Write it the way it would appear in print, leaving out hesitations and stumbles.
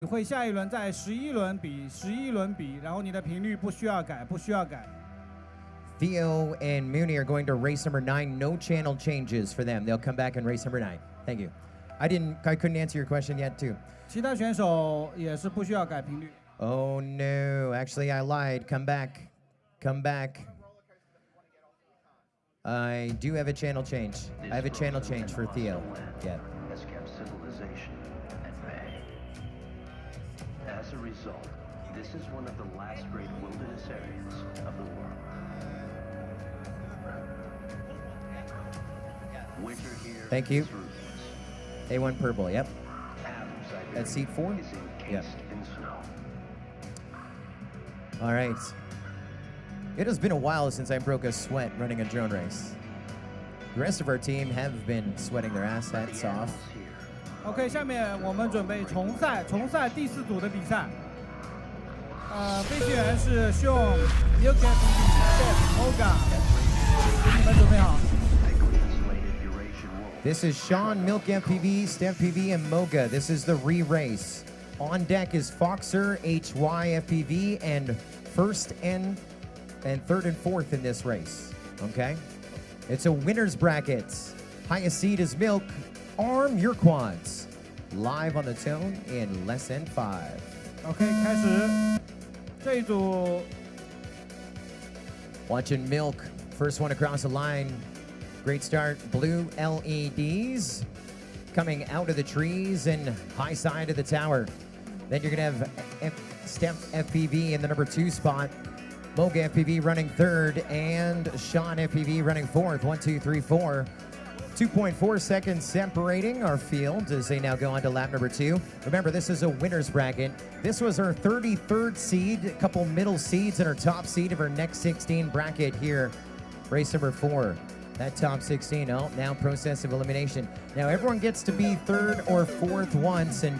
会下一轮在11轮比11轮比，然后你的频率不需要改，不需要改。Theo and Mooney are going to race number 9. No channel changes for them. They'll come back and race number 9. Thank you. I couldn't answer your question yet, too. 其他选手也是不需要改频率。Oh no! Actually, I lied. Come back. Come back. I do have a channel change. I have a channel change for Theo. Yeah. Has kept civilization at bay. As a result, this is one of the last great wilderness areas of the world. Winter here. Thank you. is ruthless. A1 purple. Yep. Half of Siberia That's seat 4? is encased Yep. in snow. All right. It has been a while since I broke a sweat running a drone race. The rest of our team have been sweating their ass hats off. OK， 下面我们准备重赛第4组的比赛。飞行员是 Sean、MultiGP、Moga， 你们准备好。This is Sean, Milk FPV, Steph PV, and Moga. This is the re-race. On deck is Foxer, HY FPV, and first and third and fourth in this race. Okay? It's a winner's bracket. Highest seed is Milk. Arm your quads. Live on the tone in less than 5. OK， 开始这一组。Watching Milk, first one across the line. Great start. Blue LEDs coming out of the trees and high side of the tower. Then you're going to have Steph FPV in the number 2 spot. Moga FPV running 3rd, and Sean FPV running 4th. 1, 2, 3, 4. 2.4 seconds separating our field as they now go on to lap number 2. Remember, this is a winner's bracket. This was our 33rd seed, a couple middle seeds, and our top seed of our next 16 bracket here. Race number 4. That top 16, now process of elimination. Now everyone gets to be 3rd or 4th once, and